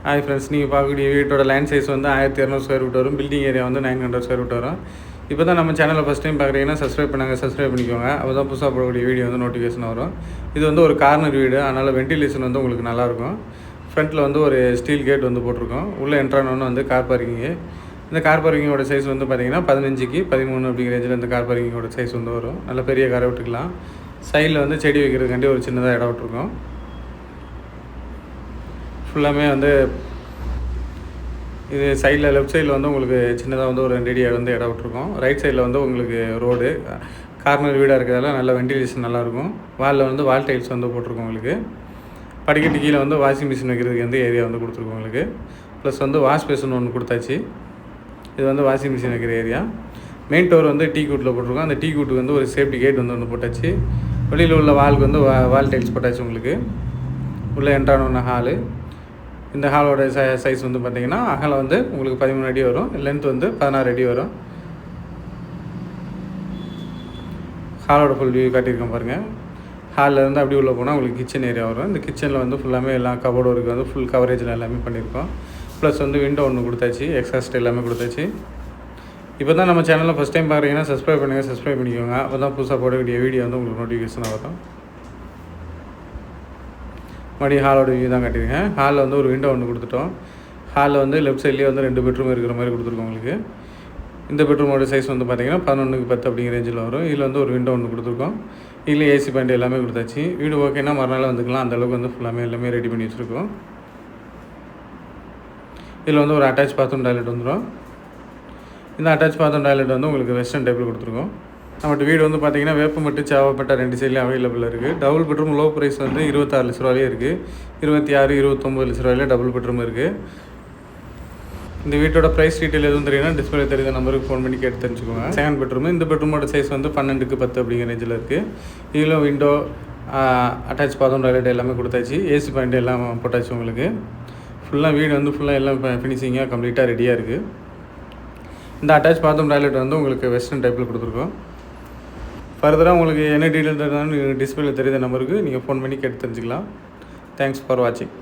Hi friends, நீங்கள் பார்க்கக்கூடிய வீட்டோட லேண்ட் சைஸ் வந்து 1200 ஸ்கொயர் ஃபீட் வரும். பில்டிங் ஏரியா வந்து 900 ஸ்கொயர் ஃபீட் வரும். இப்போ தான் நம்ம சேனலை ஃபஸ்ட் டைம் பார்க்குறீங்கன்னா சப்ஸ்கிரைப் பண்ணிக்கோங்க. அப்போ தான் புதுசாக போடக்கூடிய வீடியோ வந்து நோட்டிஃபிகேஷன் வரும். இது வந்து ஒரு கார்னர் வீடு, அதனால் வென்டிலேஷன் வந்து உங்களுக்கு நல்லாயிருக்கும். ஃப்ரண்ட்டில் வந்து ஒரு ஸ்டீல் கேட் வந்து போட்டிருக்கோம். உள்ளே என்ட்ரானோன்னு வந்து கார் பார்க்கிங்கு. இந்த கார் பார்க்கிங்கோட சைஸ் வந்து பார்த்திங்கன்னா 15க்கு 13 அப்படிங்கிற ரேஞ்சில் இந்த கார் பார்க்கிங்கோட சைஸ் வந்து வரும். நல்ல பெரிய காரை விட்டுக்கலாம். சைடில் வந்து செடி வைக்கிறதுக்காண்டி ஒரு சின்னதாக இடம் விட்டுருக்கோம். ஃபுல்லாமே வந்து இது சைடில் லெஃப்ட் சைடில் வந்து உங்களுக்கு சின்னதாக வந்து ஒரு 2 அடி வந்து இடம் விட்டுருக்கோம். ரைட் சைடில் வந்து உங்களுக்கு ரோடு, கார்னர் வீடாக இருக்கிறதால நல்ல வென்டிலேஷன் நல்லாயிருக்கும். வாலில் வந்து வால் டைல்ஸ் வந்து போட்டிருக்கோம் உங்களுக்கு. படிக்கட்டு கீழே வந்து வாஷிங் மிஷின் வைக்கிறதுக்கு வந்து ஏரியா வந்து கொடுத்துருக்கோம் உங்களுக்கு. ப்ளஸ் வந்து வாஷ் பேஷன் ஒன்று கொடுத்தாச்சு. இது வந்து வாஷிங் மிஷின் வைக்கிற ஏரியா. மெயின் டோர் வந்து டீ கூட்டில் போட்டிருக்கோம். அந்த டீ கூட்டுக்கு வந்து ஒரு சேஃப்டி கேட் வந்து ஒன்று போட்டாச்சு. வெளியில் உள்ள வாலுக்கு வந்து வால் டைல்ஸ் போட்டாச்சு உங்களுக்கு. உள்ளே என்ட்ரான ஹாலு. இந்த ஹாலோட சைஸ் வந்து பார்த்திங்கன்னா அகலம் வந்து உங்களுக்கு 13 அடி வரும். லென்த் வந்து 16 அடி வரும். ஹாலோட ஃபுல் வியூ காட்டியிருக்கேன் பாருங்கள். ஹாலில் இருந்து அப்படி உள்ளே போனால் உங்களுக்கு கிச்சன் ஏரியா வரும். இந்த கிச்சனில் வந்து ஃபுல்லாமே எல்லாம் கபோர்டு ஒர்க்கு வந்து ஃபுல் கவரேஜில் எல்லாமே பண்ணியிருக்கோம். ப்ளஸ் வந்து விண்டோ ஒன்று கொடுத்தாச்சு, எக்ஸாஸ்ட் எல்லாமே கொடுத்தாச்சு. இப்போ தான் நம்ம சேனலில் ஃபஸ்ட் டைம் பார்க்குறீங்கன்னா சப்ஸ்கிரைப் பண்ணிக்கோங்க. அப்போ தான் புதுசாக போடக்கூடிய வீடியோ வந்து உங்களுக்கு நோட்டிஃபிகேஷனாக வரும். மறுபடியும் ஹாலோட வியூ தான் காட்டியிருக்கேன். ஹாலில் வந்து ஒரு விண்டோ ஒன்று கொடுத்துட்டோம். ஹாலில் வந்து லெஃப்ட் சைட்லேயே வந்து 2 பெட்ரூம் இருக்கிற மாதிரி கொடுத்துருக்கோம் உங்களுக்கு. இந்த பெட்ரூமோட சைஸ் வந்து பார்த்திங்கன்னா 11க்கு 10 அப்படிங்கிற ரேஞ்சில் வரும். இதில் வந்து ஒரு விண்டோ ஒன்று கொடுத்துருக்கோம். இதில் ஏசி பாயிண்ட் எல்லாமே கொடுத்தாச்சு. வீடு ஓகேன்னா மறுநாள் வந்துக்கலாம். அந்தளவுக்கு வந்து ஃபுல்லாமே எல்லாமே ரெடி பண்ணி வச்சுருக்கோம். இதில் வந்து ஒரு அட்டாச் பாத்ரூம் டாய்லெட் வந்துடும். இந்த அட்டாச் பாத்ரூம் டாய்லெட் வந்து உங்களுக்கு வெஸ்டர்ன் டைப்பில் கொடுத்துருக்கோம். நம்மகிட்ட வீடு வந்து பார்த்திங்கன்னா வேப்பம்பட்டு, சேவப்பட்டை 2 சைட்லேயும் அவைலபிள் இருக்குது. டபுள் பெட்ரூம் லோ ப்ரைஸ் வந்து 26 லட்ச ரூபாயிலே இருக்குது. 26, 29 லட்ச ரூபாயிலே டபுள் பெட்ரூம் இருக்குது. இந்த வீட்டோட ப்ரைஸ் டீட்டெயில் எதுவும் தெரியும்னா டிஸ்பிளே தெரியுற நம்பருக்கு ஃபோன் பண்ணி கேட்டு தெரிஞ்சுக்கோங்க. Second bedroom. இந்த பெட்ரூமோட சைஸ் வந்து 12க்கு 10 அப்படிங்கிற ரேஞ்சில் இருக்குது. இதில் விண்டோ, அட்டாச் பாத்ரூம் டாய்லெட் எல்லாமே கொடுத்தாச்சு. ஏசி பாயிண்ட் எல்லாம் போட்டாச்சு உங்களுக்கு. ஃபுல்லாக வீடு வந்து ஃபுல்லாக எல்லாம் ஃபினிஷிங்காக கம்ப்ளீட்டாக ரெடியாக இருக்குது. இந்த அட்டாச் பாத்ரூம் டாய்லெட் வந்து உங்களுக்கு வெஸ்டர்ன் டைப்பில் கொடுத்துருக்கோம். ஃபர்தராக உங்களுக்கு என்ன டீட்டெயில் இருந்தாலும் டிஸ்பிளேல தெரியுற நம்பருக்கு நீங்கள் ஃபோன் பண்ணி கேட்டு தெரிஞ்சுக்கலாம். தேங்க்ஸ் ஃபார் வாட்சிங்.